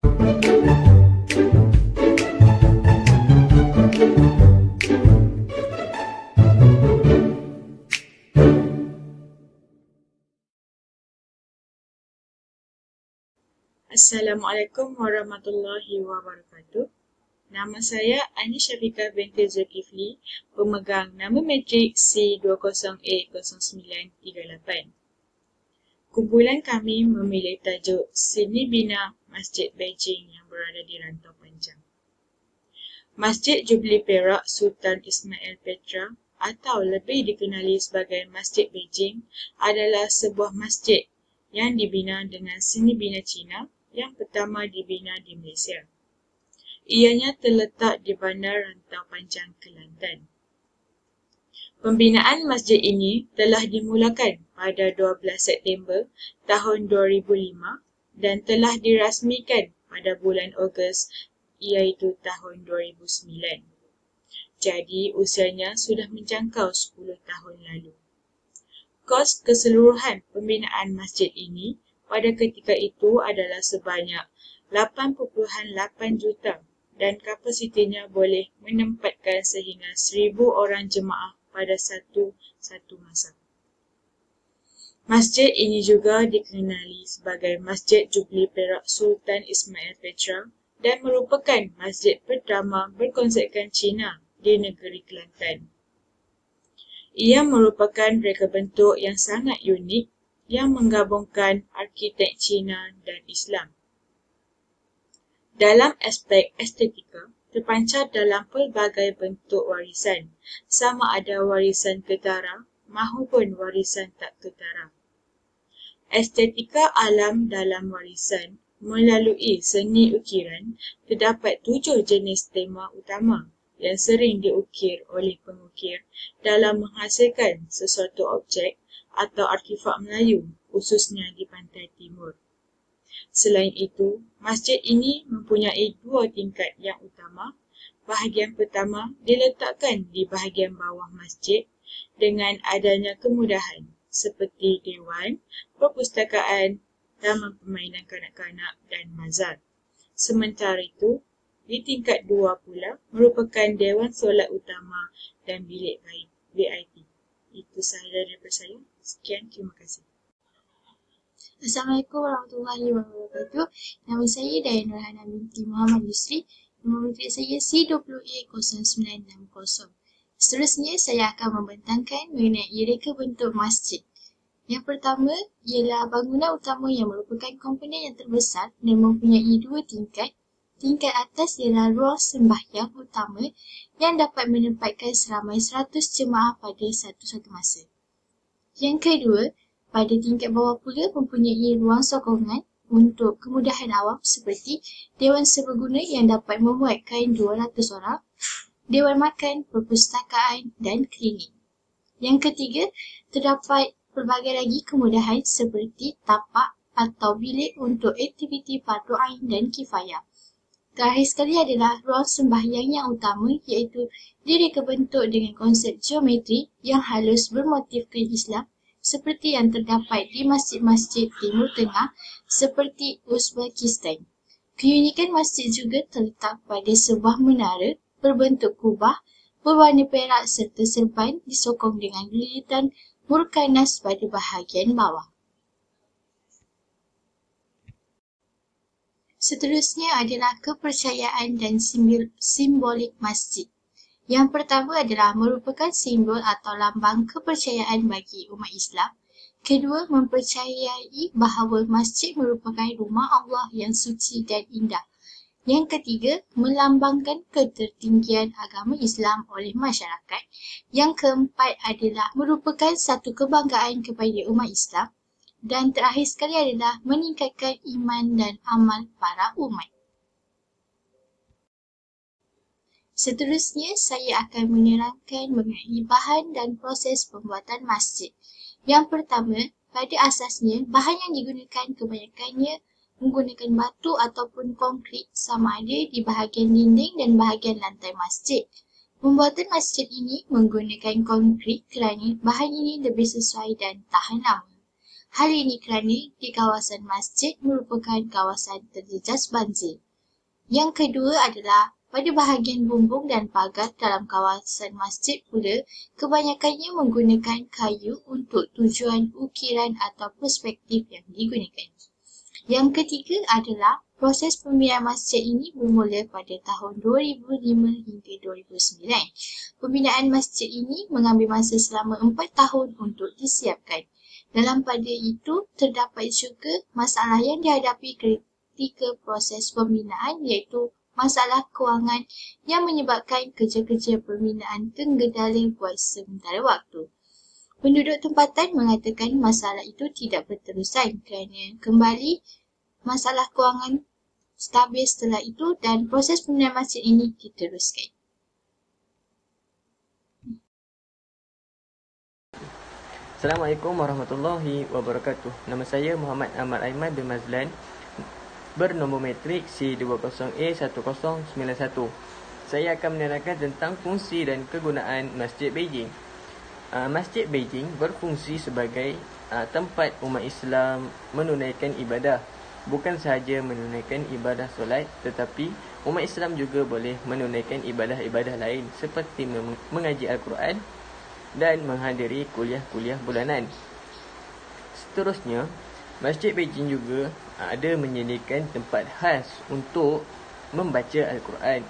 Assalamualaikum warahmatullahi wabarakatuh. Nama saya Ani Syafiqah binti Zulkifli, pemegang nama matrik C20A0938. Kumpulan kami memilih tajuk Seni Bina Masjid Beijing yang berada di Rantau Panjang. Masjid Jubilee Perak Sultan Ismail Petra atau lebih dikenali sebagai Masjid Beijing adalah sebuah masjid yang dibina dengan seni bina Cina yang pertama dibina di Malaysia. Ianya terletak di Bandar Rantau Panjang, Kelantan. Pembinaan masjid ini telah dimulakan pada 12 September tahun 2005 dan telah dirasmikan pada bulan Ogos iaitu tahun 2009. Jadi usianya sudah menjangkau 10 tahun lalu. Kos keseluruhan pembinaan masjid ini pada ketika itu adalah sebanyak 8.8 juta dan kapasitinya boleh menempatkan sehingga 1,000 orang jemaah pada satu masa. Masjid ini juga dikenali sebagai Masjid Jubilee Perak Sultan Ismail Petra dan merupakan masjid pertama berkonsepkan Cina di negeri Kelantan. Ia merupakan reka bentuk yang sangat unik yang menggabungkan arkitek Cina dan Islam. Dalam aspek estetika, terpancar dalam pelbagai bentuk warisan, sama ada warisan ketara maupun warisan tak ketara. Estetika alam dalam warisan melalui seni ukiran, terdapat 7 jenis tema utama yang sering diukir oleh pengukir dalam menghasilkan sesuatu objek atau artefak Melayu, khususnya di pantai timur. Selain itu, masjid ini mempunyai 2 tingkat yang utama. Bahagian pertama diletakkan di bahagian bawah masjid dengan adanya kemudahan seperti dewan, perpustakaan, taman permainan kanak-kanak dan mazar. Sementara itu, di tingkat 2 pula merupakan dewan solat utama dan bilik VIP. Itu sahaja daripada saya. Sekian, terima kasih. Assalamualaikum warahmatullahi wabarakatuh. Nama saya Dayang Nurhana binti Muhammad Yusri. Nombor matrik saya C20A0960. Seterusnya, saya akan membentangkan mengenai reka bentuk masjid. Yang pertama ialah bangunan utama yang merupakan komponen yang terbesar dan mempunyai 2 tingkat. Tingkat atas ialah ruang sembahyang utama yang dapat menempatkan seramai 100 jemaah pada satu masa. Yang kedua, pada tingkat bawah pula mempunyai ruang sokongan untuk kemudahan awam seperti dewan serbaguna yang dapat memuatkan 200 orang, dewan makan, perpustakaan dan klinik. Yang ketiga, terdapat pelbagai lagi kemudahan seperti tapak atau bilik untuk aktiviti fardu ain dan kifayah. Terakhir sekali adalah ruang sembahyang yang utama iaitu direka bentuk dengan konsep geometri yang halus bermotifkan Islam seperti yang terdapat di masjid-masjid Timur Tengah seperti Uzbekistan. Keunikan masjid juga terletak pada sebuah menara berbentuk kubah berwarna perak serta serban disokong dengan lilitan murkanas pada bahagian bawah. Seterusnya adalah kepercayaan dan simbolik masjid. Yang pertama adalah merupakan simbol atau lambang kepercayaan bagi umat Islam. Kedua, mempercayai bahawa masjid merupakan rumah Allah yang suci dan indah. Yang ketiga, melambangkan ketertinggian agama Islam oleh masyarakat. Yang keempat adalah merupakan satu kebanggaan kepada umat Islam. Dan terakhir sekali adalah meningkatkan iman dan amal para umat. Seterusnya, saya akan menerangkan mengenai bahan dan proses pembuatan masjid. Yang pertama, pada asasnya, bahan yang digunakan kebanyakannya menggunakan batu ataupun konkrit sama ada di bahagian dinding dan bahagian lantai masjid. Pembuatan masjid ini menggunakan konkrit kerana bahan ini lebih sesuai dan tahan lama. Hal ini kerana di kawasan masjid merupakan kawasan terjejas banjir. Yang kedua adalah pada bahagian bumbung dan pagar dalam kawasan masjid pula, kebanyakannya menggunakan kayu untuk tujuan ukiran atau perspektif yang digunakan. Yang ketiga adalah proses pembinaan masjid ini bermula pada tahun 2005 hingga 2009. Pembinaan masjid ini mengambil masa selama 4 tahun untuk disiapkan. Dalam pada itu, terdapat juga masalah yang dihadapi ketika proses pembinaan iaitu masalah kewangan yang menyebabkan kerja-kerja pembinaan tergedala buat sementara waktu. Penduduk tempatan mengatakan masalah itu tidak berterusan kerana kembali masalah kewangan stabil setelah itu dan proses pembinaan masjid ini diteruskan. Assalamualaikum warahmatullahi wabarakatuh. Nama saya Muhammad Ahmad Aiman bin Mazlan, bernombor matrik C20A1091. Saya akan menerangkan tentang fungsi dan kegunaan Masjid Beijing. Masjid Beijing berfungsi sebagai tempat umat Islam menunaikan ibadah. Bukan sahaja menunaikan ibadah solat, tetapi umat Islam juga boleh menunaikan ibadah-ibadah lain seperti mengaji Al-Quran dan menghadiri kuliah-kuliah bulanan. Seterusnya, Masjid Beijing juga ada menyediakan tempat khas untuk membaca Al-Quran.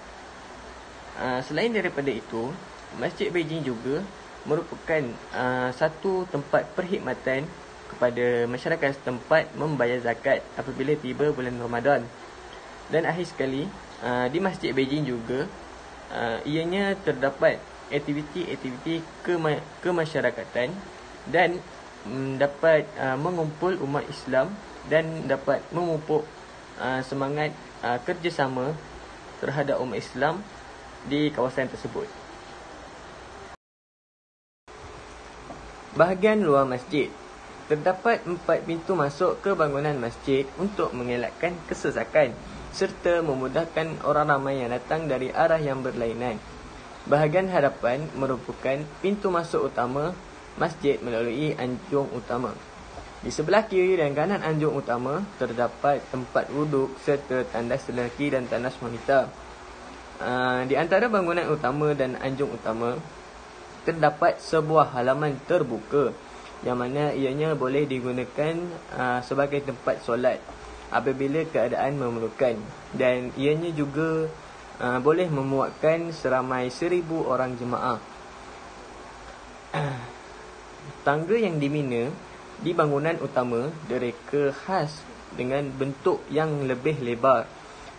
Selain daripada itu, Masjid Beijing juga merupakan satu tempat perkhidmatan kepada masyarakat setempat membayar zakat apabila tiba bulan Ramadan. Dan akhir sekali, di Masjid Beijing juga ianya terdapat aktiviti-aktiviti kemasyarakatan dan dapat mengumpul umat Islam dan dapat memupuk semangat kerjasama terhadap umat Islam di kawasan tersebut. Bahagian luar masjid. Terdapat 4 pintu masuk ke bangunan masjid untuk mengelakkan kesesakan serta memudahkan orang ramai yang datang dari arah yang berlainan. Bahagian hadapan merupakan pintu masuk utama masjid melalui anjung utama. Di sebelah kiri dan kanan anjung utama terdapat tempat wuduk serta tandas lelaki dan tandas wanita. Di antara bangunan utama dan anjung utama terdapat sebuah halaman terbuka yang mana ianya boleh digunakan sebagai tempat solat apabila keadaan memerlukan, dan ianya juga boleh memuatkan seramai 1,000 orang jemaah. Tangga yang dibina di bangunan utama direka khas dengan bentuk yang lebih lebar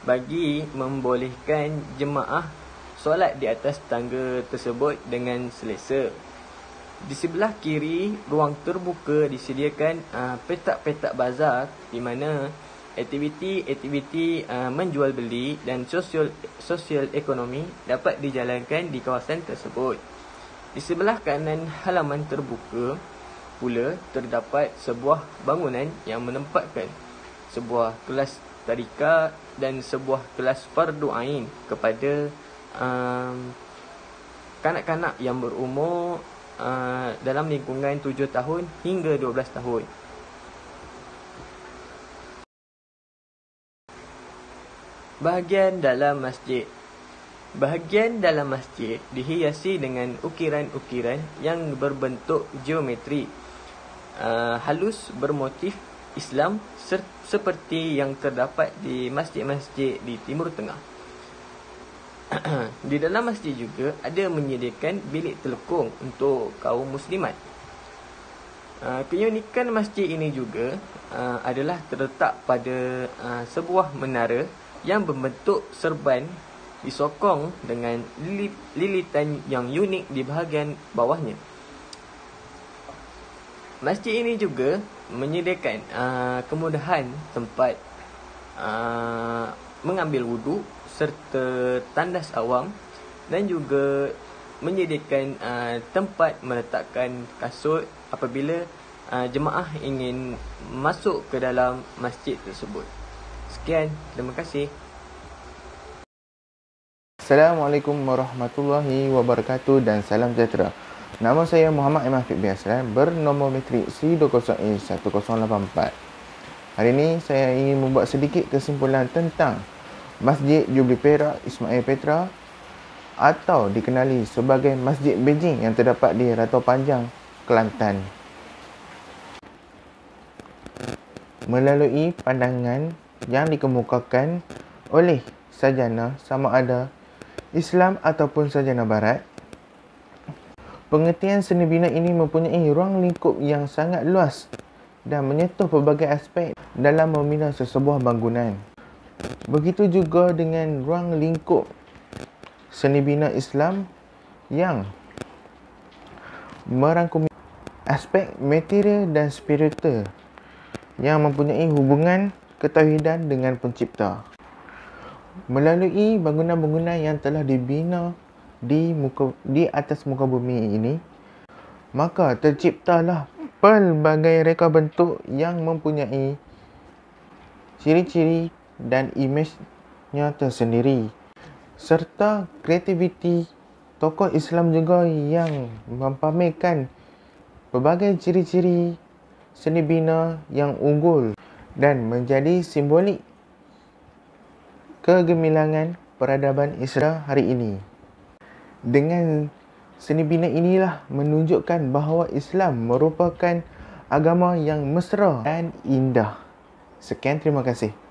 bagi membolehkan jemaah solat di atas tangga tersebut dengan selesa. Di sebelah kiri, ruang terbuka disediakan petak-petak bazar di mana aktiviti-aktiviti menjual beli dan sosial ekonomi dapat dijalankan di kawasan tersebut. Di sebelah kanan halaman terbuka pula terdapat sebuah bangunan yang menempatkan sebuah kelas tadika dan sebuah kelas fardu ain kepada kanak-kanak yang berumur dalam lingkungan 7 tahun hingga 12 tahun. Bahagian dalam masjid. Bahagian dalam masjid dihiasi dengan ukiran-ukiran yang berbentuk geometri halus bermotif Islam seperti yang terdapat di masjid-masjid di Timur Tengah. Di dalam masjid juga ada menyediakan bilik telekung untuk kaum muslimat. Keunikan masjid ini juga adalah terletak pada sebuah menara yang berbentuk serban disokong dengan lilitan yang unik di bahagian bawahnya. Masjid ini juga menyediakan kemudahan tempat mengambil wuduk serta tandas awam dan juga menyediakan tempat meletakkan kasut apabila jemaah ingin masuk ke dalam masjid tersebut. Sekian, terima kasih. Assalamualaikum warahmatullahi wabarakatuh dan salam sejahtera. Nama saya Muhammad Imam Fiq Biasran, bernombor matrik C20A1084. Hari ini saya ingin membuat sedikit kesimpulan tentang Masjid Jubilee Perak Ismail Petra atau dikenali sebagai Masjid Beijing yang terdapat di Ratau Panjang, Kelantan. Melalui pandangan yang dikemukakan oleh sarjana sama ada Islam ataupun sarjana Barat, pengertian seni bina ini mempunyai ruang lingkup yang sangat luas dan menyentuh pelbagai aspek dalam membina sesebuah bangunan. Begitu juga dengan ruang lingkup seni bina Islam yang merangkumi aspek material dan spiritual yang mempunyai hubungan ketauhidan dengan pencipta. Melalui bangunan-bangunan yang telah dibina di atas muka bumi ini, maka terciptalah pelbagai reka bentuk yang mempunyai ciri-ciri dan imejnya tersendiri, serta kreativiti tokoh Islam juga yang mempamerkan pelbagai ciri-ciri seni bina yang unggul dan menjadi simbolik kegemilangan peradaban Islam hari ini. Dengan seni bina inilah menunjukkan bahawa Islam merupakan agama yang mesra dan indah. Sekian, terima kasih.